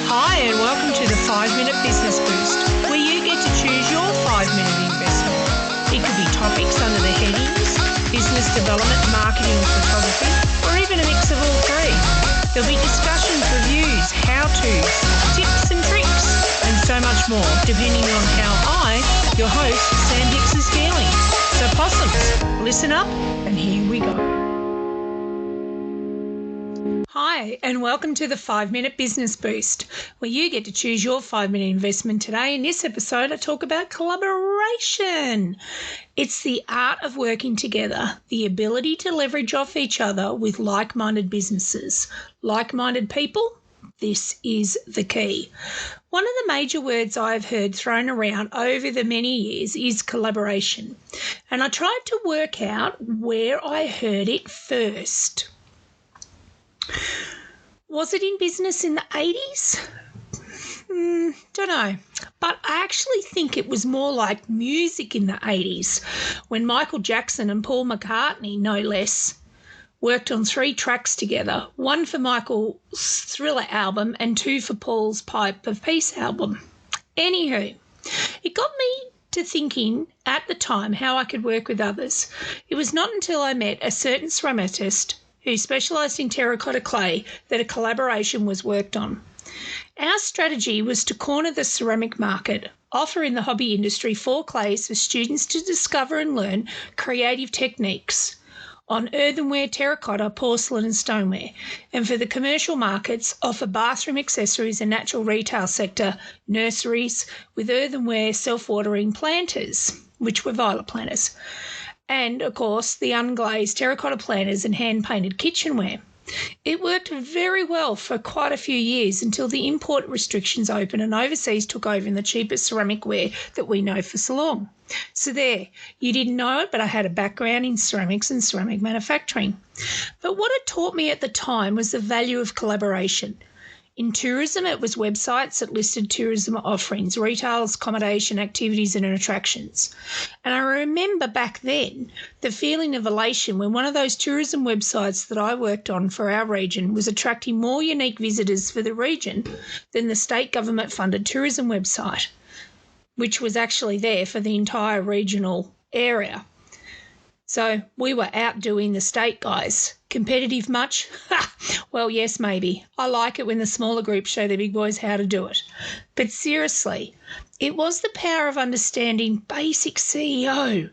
Hi and welcome to the 5-Minute Business Boost, where you get to choose your 5-minute investment. It could be topics under the headings, business development, marketing and photography, or even a mix of all three. There'll be discussions, reviews, how-tos, tips and tricks, and so much more, depending on how I, your host, Sam Hicks, is feeling. So possums, listen up and here we go. Hi and welcome to the 5-Minute Business Boost, where you get to choose your 5-minute investment today. In this episode, I talk about collaboration. It's the art of working together, the ability to leverage off each other with like-minded businesses. Like-minded people, this is the key. One of the major words I've heard thrown around over the many years is collaboration, and I tried to work out where I heard it first. Was it in business in the 80s? Don't know. But I actually think it was more like music in the 80s, when Michael Jackson and Paul McCartney, no less, worked on 3 tracks together, one for Michael's Thriller album and 2 for Paul's Pipe of Peace album. Anywho, it got me to thinking at the time how I could work with others. It was not until I met a certain ceramicist who specialised in terracotta clay that a collaboration was worked on. Our strategy was to corner the ceramic market, offer in the hobby industry 4 clays for students to discover and learn creative techniques on earthenware, terracotta, porcelain and stoneware, and for the commercial markets offer bathroom accessories and natural retail sector nurseries with earthenware self-watering planters, which were violet planters, and, of course, the unglazed terracotta planters and hand-painted kitchenware. It worked very well for quite a few years until the import restrictions opened and overseas took over in the cheapest ceramic ware that we know for so long. So there, you didn't know it, but I had a background in ceramics and ceramic manufacturing. But what it taught me at the time was the value of collaboration. In tourism, it was websites that listed tourism offerings, retail, accommodation, activities and attractions. And I remember back then the feeling of elation when one of those tourism websites that I worked on for our region was attracting more unique visitors for the region than the state government-funded tourism website, which was actually there for the entire regional area. So we were outdoing the state guys. Competitive much? Well, yes, maybe. I like it when the smaller groups show the big boys how to do it. But seriously, it was the power of understanding basic CEO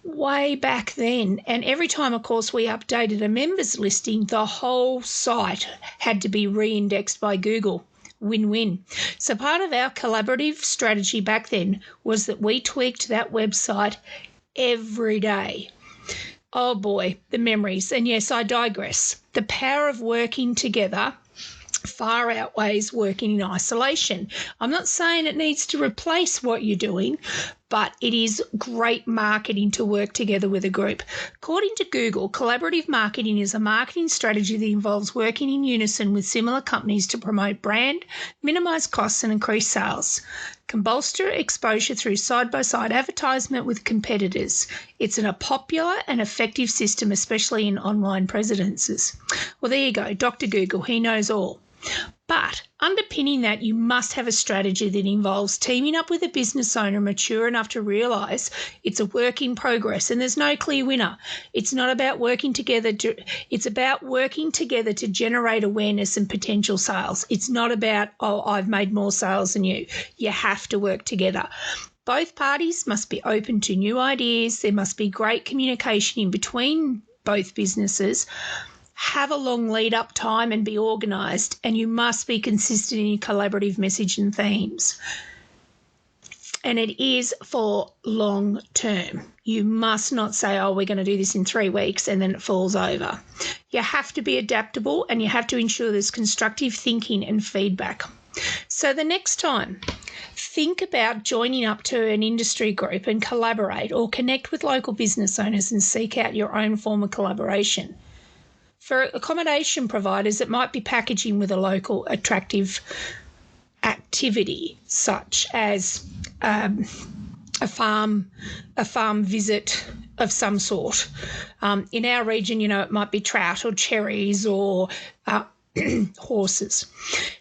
way back then. And every time, of course, we updated a members listing, the whole site had to be re-indexed by Google. Win-win. So part of our collaborative strategy back then was that we tweaked that website every day. Oh boy, the memories. And yes, I digress. The power of working together far outweighs working in isolation. I'm not saying it needs to replace what you're doing, but it is great marketing to work together with a group. According to Google, collaborative marketing is a marketing strategy that involves working in unison with similar companies to promote brand, minimise costs and increase sales. Can bolster exposure through side-by-side advertisement with competitors. It's a popular and effective system, especially in online presences. Well, there you go, Dr. Google, he knows all. But underpinning that, you must have a strategy that involves teaming up with a business owner mature enough to realise it's a work in progress and there's no clear winner. It's not about working together. It's about working together to generate awareness and potential sales. It's not about, oh, I've made more sales than you. You have to work together. Both parties must be open to new ideas. There must be great communication in between both businesses. Have a long lead-up time and be organised, and you must be consistent in your collaborative message and themes. And it is for long term. You must not say, oh, we're going to do this in 3 weeks and then it falls over. You have to be adaptable and you have to ensure there's constructive thinking and feedback. So the next time, think about joining up to an industry group and collaborate or connect with local business owners and seek out your own form of collaboration. For accommodation providers, it might be packaging with a local attractive activity, such as a farm visit of some sort. In our region, it might be trout or cherries or horses.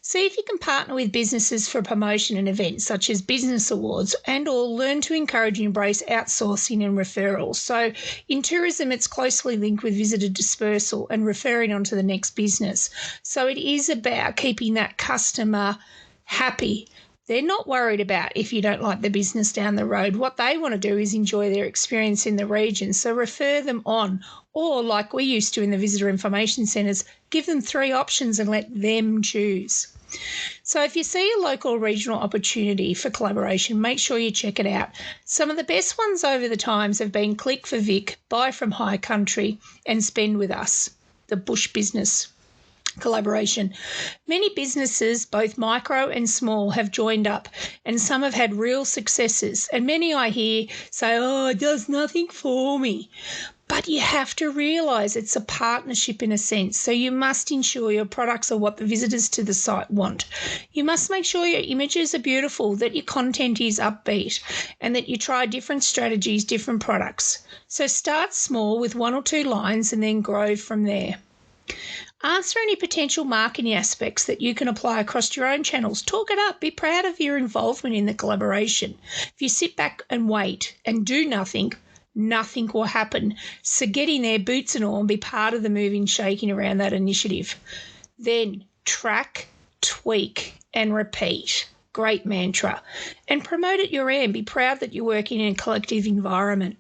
See if you can partner with businesses for promotion and events such as business awards, and or learn to encourage and embrace outsourcing and referrals. So in tourism, it's closely linked with visitor dispersal and referring on to the next business. So it is about keeping that customer happy. They're not worried about if you don't like the business down the road. What they want to do is enjoy their experience in the region. So refer them on, or like we used to in the visitor information centres, give them 3 options and let them choose. So if you see a local or regional opportunity for collaboration, make sure you check it out. Some of the best ones over the times have been Click for Vic, Buy from High Country and Spend With Us, the bush business collaboration. Many businesses, both micro and small, have joined up, and some have had real successes. And many I hear say, oh, it does nothing for me. But you have to realise it's a partnership in a sense. So you must ensure your products are what the visitors to the site want. You must make sure your images are beautiful, that your content is upbeat, and that you try different strategies, different products. So start small with 1 or 2 lines and then grow from there. Answer any potential marketing aspects that you can apply across your own channels. Talk it up. Be proud of your involvement in the collaboration. If you sit back and wait and do nothing, nothing will happen. So get in there, boots and all, and be part of the moving, shaking around that initiative. Then track, tweak, and repeat. Great mantra. And promote at your end. Be proud that you're working in a collective environment.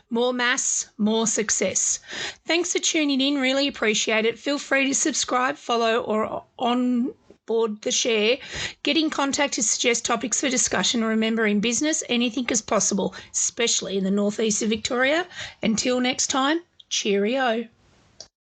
More mass, more success. Thanks for tuning in. Really appreciate it. Feel free to subscribe, follow, or on board the share. Get in contact to suggest topics for discussion. Remember, in business, anything is possible, especially in the northeast of Victoria. Until next time, cheerio.